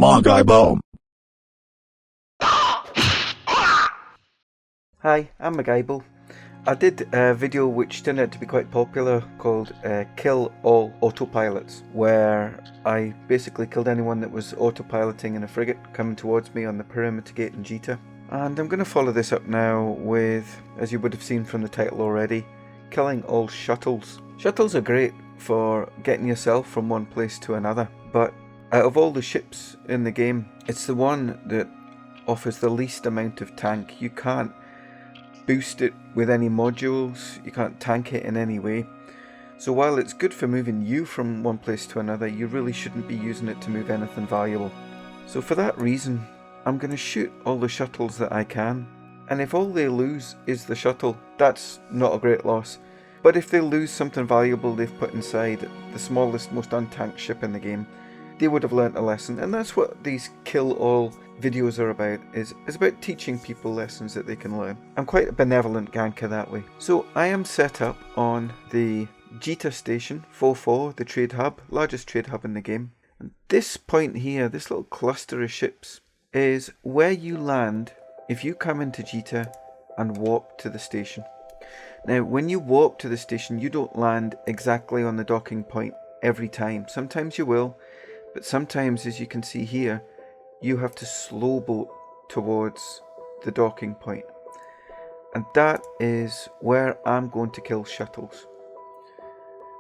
Magaibo. Hi, I'm Magaibo. I did a video which turned out to be quite popular called Kill All Autopilots, where I basically killed anyone that was autopiloting in a frigate coming towards me on the perimeter gate in Jita. And I'm going to follow this up now with, as you would have seen from the title already, killing all shuttles. Shuttles are great for getting yourself from one place to another, but out of all the ships in the game, it's the one that offers the least amount of tank. You can't boost it with any modules, you can't tank it in any way. So while it's good for moving you from one place to another, you really shouldn't be using it to move anything valuable. So for that reason, I'm going to shoot all the shuttles that I can, and if all they lose is the shuttle, that's not a great loss. But if they lose something valuable they've put inside the smallest, most untanked ship in the game, they would have learnt a lesson. And that's what these kill all videos are about, is about teaching people lessons that they can learn. I'm quite a benevolent ganker that way. So I am set up on the Jita station 44, the trade hub, largest trade hub in the game. And this point here, this little cluster of ships, is where you land if you come into Jita and warp to the station. Now when you warp to the station, you don't land exactly on the docking point every time. Sometimes you will, but sometimes, as you can see here, you have to slow boat towards the docking point. And that is where I'm going to kill shuttles.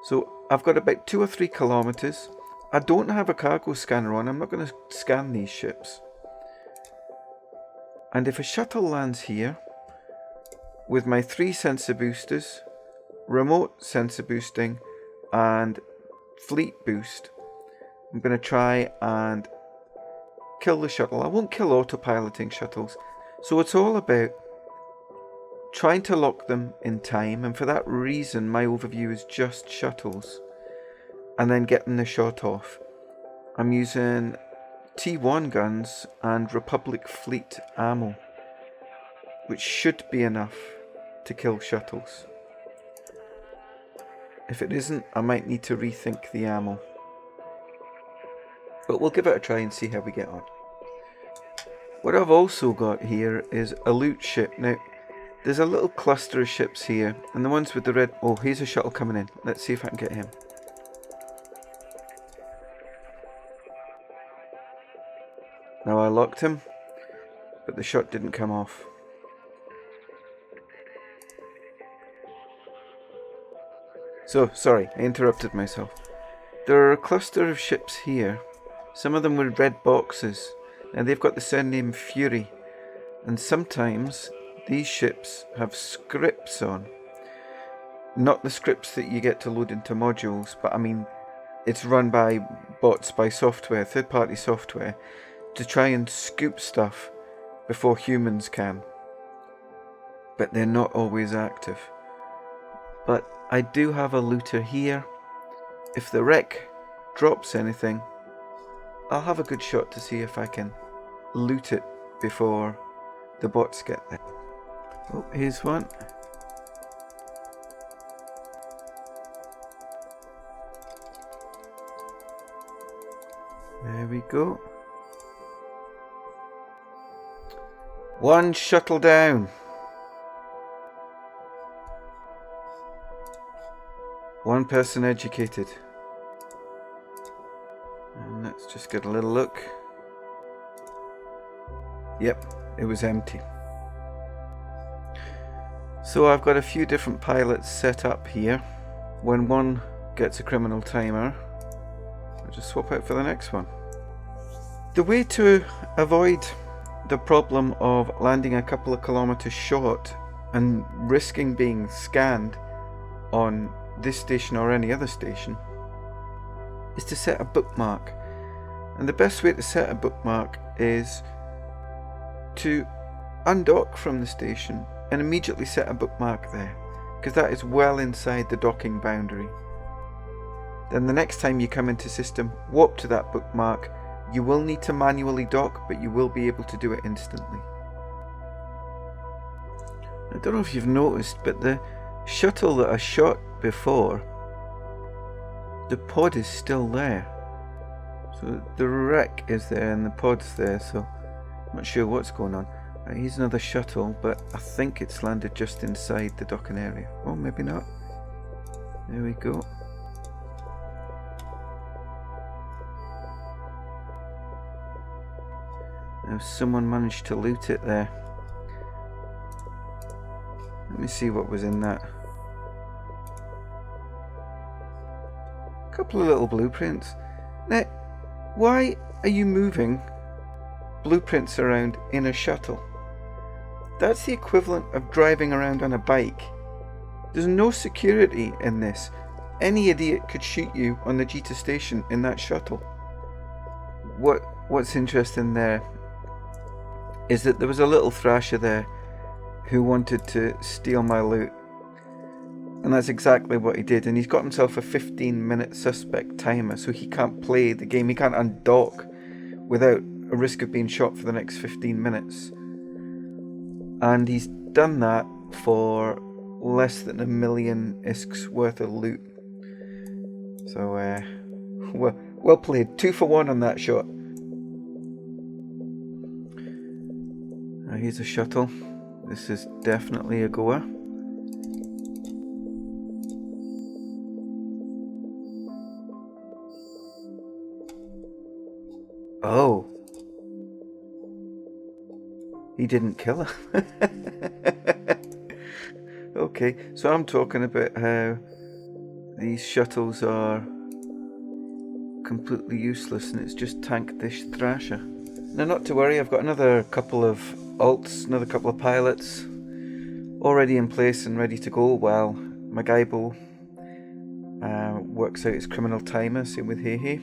So I've got about 2 or 3 kilometers. I don't have a cargo scanner on, I'm not going to scan these ships. And if a shuttle lands here, with my 3 sensor boosters, remote sensor boosting, and fleet boost, I'm going to try and kill the shuttle. I won't kill autopiloting shuttles. So it's all about trying to lock them in time, and for that reason my overview is just shuttles and then getting the shot off. I'm using T1 guns and Republic fleet ammo, which should be enough to kill shuttles. If it isn't, I might need to rethink the ammo. But we'll give it a try and see how we get on. What I've also got here is a loot ship. Now, there's a little cluster of ships here, and the ones with the red... Oh, here's a shuttle coming in. Let's see if I can get him. Now, I locked him, but the shot didn't come off. So, sorry, I interrupted myself. There are a cluster of ships here. Some of them with red boxes, and they've got the surname Fury. And sometimes these ships have scripts on. Not the scripts that you get to load into modules, but I mean, it's run by bots, by software, third-party software, to try and scoop stuff before humans can. But they're not always active. But I do have a looter here. If the wreck drops anything, I'll have a good shot to see if I can loot it before the bots get there. Oh, here's one. There we go. One shuttle down. One person educated. And let's just get a little look. Yep, it was empty. So I've got a few different pilots set up here. When one gets a criminal timer, I'll just swap out for the next one. The way to avoid the problem of landing a couple of kilometers short and risking being scanned on this station or any other station is to set a bookmark. And the best way to set a bookmark is to undock from the station and immediately set a bookmark there, because that is well inside the docking boundary. Then the next time you come into system, warp to that bookmark. You will need to manually dock, but you will be able to do it instantly. I don't know if you've noticed, but the shuttle that I shot before, the pod is still there. So So the wreck is there and the pod's there, so I'm not sure what's going on. Here's another shuttle, but I think it's landed just inside the docking area. Oh, maybe not. There we go. Now someone managed to loot it there. Let me see what was in that. A couple of little blueprints. Now, why are you moving blueprints around in a shuttle? That's the equivalent of driving around on a bike. There's no security in this. Any idiot could shoot you on the Jita station in that shuttle. What's interesting there is that there was a little thrasher there who wanted to steal my loot. And that's exactly what he did. And he's got himself a 15-minute suspect timer, so he can't play the game. He can't undock without a risk of being shot for the next 15 minutes. And he's done that for less than 1 million isks worth of loot. So, well played. 2 for 1 on that shot. Now here's a shuttle. This is definitely a goer. Oh. He didn't kill her. Okay, so I'm talking about how these shuttles are completely useless and it's just tanked this thrasher. Now, not to worry, I've got another couple of alts, another couple of pilots already in place and ready to go while MacGybo works out his criminal timer, same with Hey.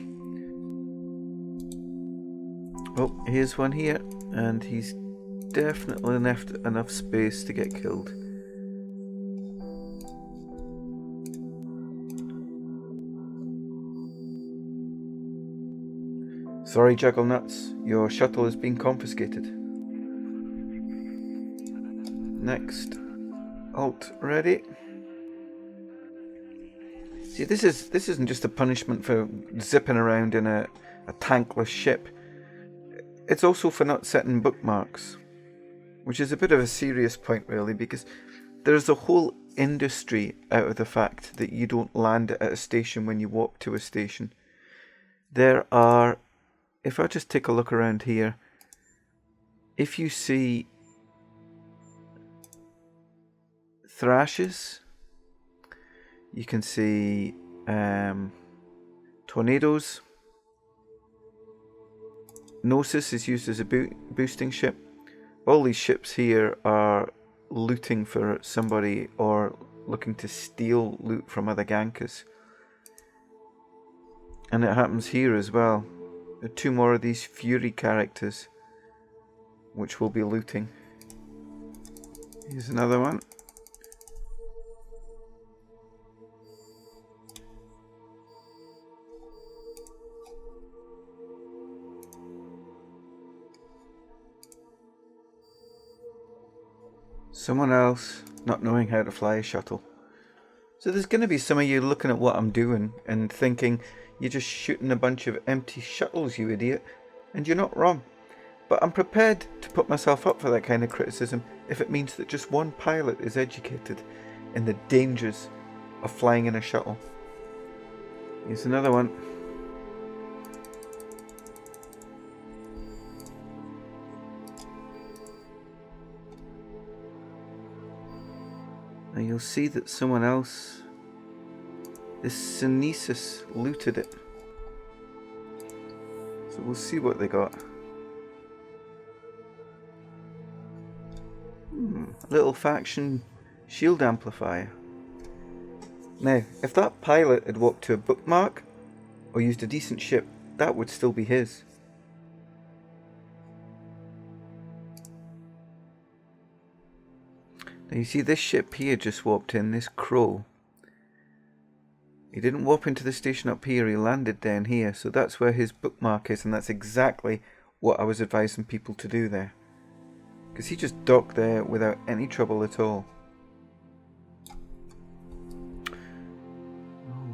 Oh, here's one here, and he's definitely left enough space to get killed. Sorry, Jugglenuts, your shuttle is being confiscated. Next. Alt ready. See, this isn't just a punishment for zipping around in a tankless ship. It's also for not setting bookmarks, which is a bit of a serious point really, because there's a whole industry out of the fact that you don't land at a station when you walk to a station. There are, if I just take a look around here, if you see thrashes, you can see tornadoes. Gnosis is used as a boosting ship. All these ships here are looting for somebody or looking to steal loot from other gankers. And it happens here as well. There are 2 more of these Fury characters which will be looting. Here's another one. Someone else not knowing how to fly a shuttle. So there's going to be some of you looking at what I'm doing and thinking you're just shooting a bunch of empty shuttles, you idiot. And you're not wrong. But I'm prepared to put myself up for that kind of criticism if it means that just one pilot is educated in the dangers of flying in a shuttle. Here's another one. Now you'll see that someone else, this Synesis, looted it. So we'll see what they got. Little faction shield amplifier. Now, if that pilot had walked to a bookmark or used a decent ship, that would still be his. Now you see this ship here just warped in, this crow. He didn't warp into the station up here, he landed down here, so that's where his bookmark is, and that's exactly what I was advising people to do there. Because he just docked there without any trouble at all.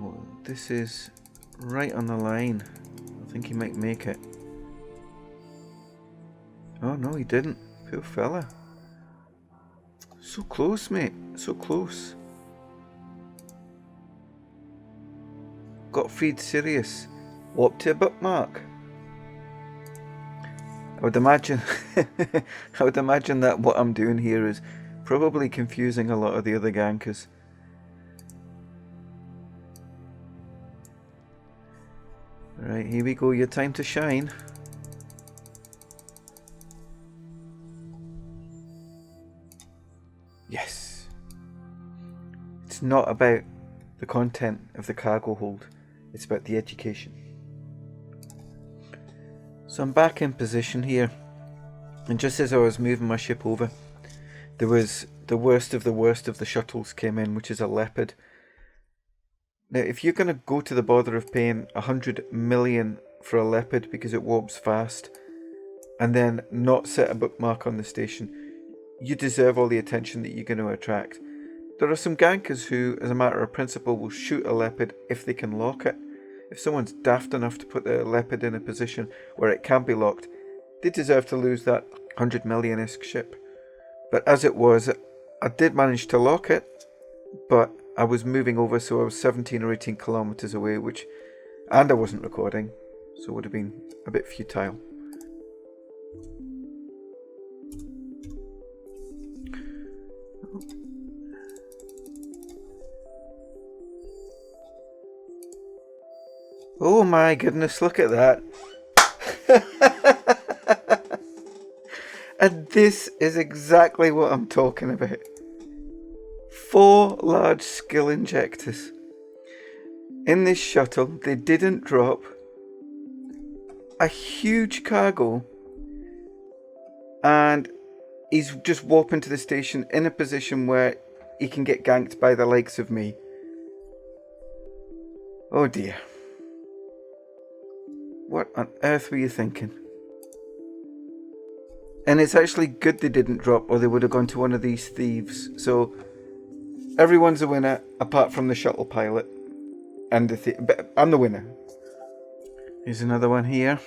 Oh, this is right on the line. I think he might make it. Oh no, he didn't. Poor fella. So close, mate. So close. Gottfried Sirius. Warp to a bookmark. I would imagine that what I'm doing here is probably confusing a lot of the other gankers. Right, here we go, your time to shine. Yes. It's not about the content of the cargo hold, it's about the education. So I'm back in position here, and just as I was moving my ship over, there was the worst of the shuttles came in, which is a leopard. Now, if you're going to go to the bother of paying 100 million for a leopard because it warps fast, and then not set a bookmark on the station, you deserve all the attention that you're going to attract. There are some gankers who, as a matter of principle, will shoot a leopard if they can lock it. If someone's daft enough to put the leopard in a position where it can be locked, they deserve to lose that 100 million-esque ship. But as it was, I did manage to lock it, but I was moving over, so I was 17 or 18 kilometers away, and I wasn't recording, so it would have been a bit futile. Oh my goodness, look at that. And this is exactly what I'm talking about. 4 large skill injectors. In this shuttle, they didn't drop a huge cargo, and he's just warping to the station in a position where he can get ganked by the likes of me. Oh dear. What on earth were you thinking? And it's actually good they didn't drop, or they would have gone to one of these thieves. So everyone's a winner apart from the shuttle pilot and but I'm the winner. Here's another one here.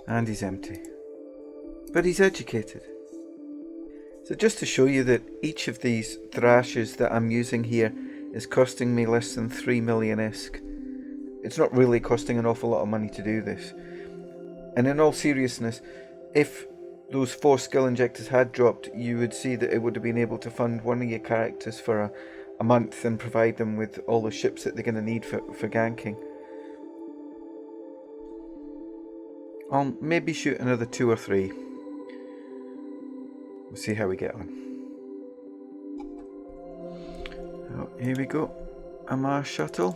And he's empty. But he's educated. So just to show you that each of these thrashes that I'm using here is costing me less than 3 million-esque. It's not really costing an awful lot of money to do this. And in all seriousness, if those 4 skill injectors had dropped, you would see that it would have been able to fund one of your characters for a month and provide them with all the ships that they're going to need for ganking. I'll maybe shoot another 2 or 3. We'll see how we get on. Oh, here we go. A Mars shuttle.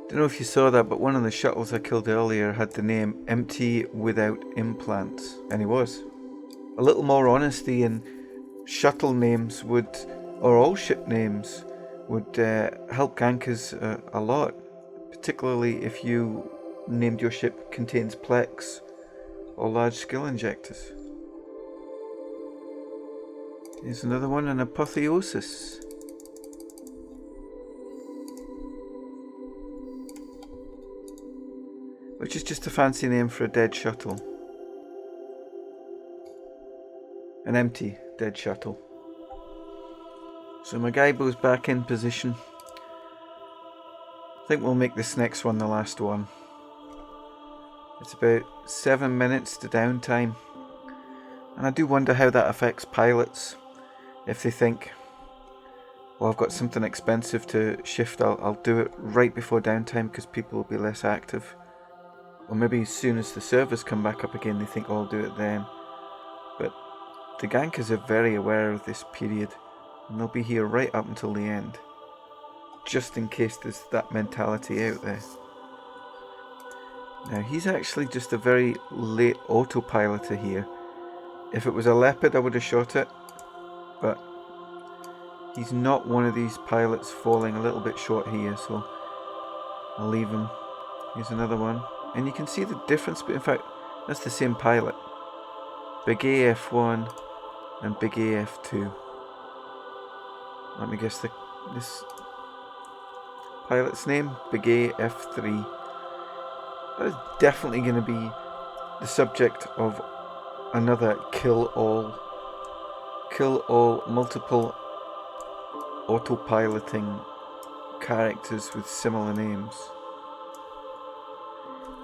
Don't know if you saw that, but one of the shuttles I killed earlier had the name Empty Without Implants, and he was. A little more honesty in shuttle names would, or all ship names, would help gankers a lot, particularly if you named your ship contains Plex or large skill injectors. Here's another one, an Apotheosis. Which is just a fancy name for a dead shuttle. An empty dead shuttle. So my Gaibo's back in position. I think we'll make this next one the last one. It's about 7 minutes to downtime. And I do wonder how that affects pilots. If they think, well, I've got something expensive to shift, I'll do it right before downtime because people will be less active. Or maybe as soon as the servers come back up again, they think, oh, I'll do it then. But the gankers are very aware of this period, and they'll be here right up until the end, just in case there's that mentality out there. Now, he's actually just a very late autopiloter here. If it was a leopard, I would have shot it, but he's not one of these pilots falling a little bit short here, so I'll leave him Here's another one. And you can see the difference, but in fact, that's the same pilot. Big AF1 and Big AF2. Let me guess this pilot's name, Big AF3. That is definitely going to be the subject of another kill all multiple autopiloting characters with similar names.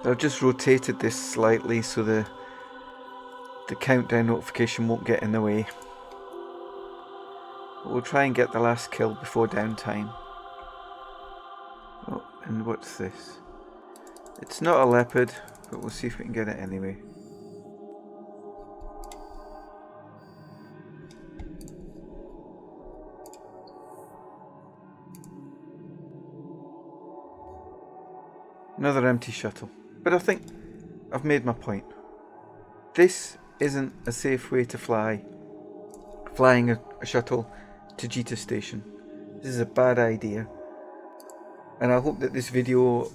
I've just rotated this slightly so the countdown notification won't get in the way. But we'll try and get the last kill before downtime. Oh, and what's this? It's not a leopard, but we'll see if we can get it anyway. Another empty shuttle. But I think I've made my point. This isn't a safe way to flying a shuttle to Jita station. This is a bad idea. And I hope that this video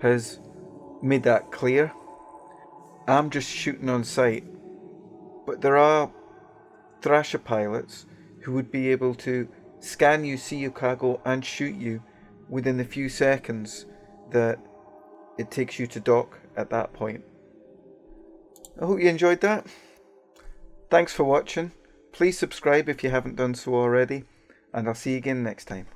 has made that clear. I'm just shooting on sight. But there are Thrasher pilots who would be able to scan you, see your cargo and shoot you within the few seconds that it takes you to dock at that point. I hope you enjoyed that. Thanks for watching. Please subscribe if you haven't done so already, and I'll see you again next time.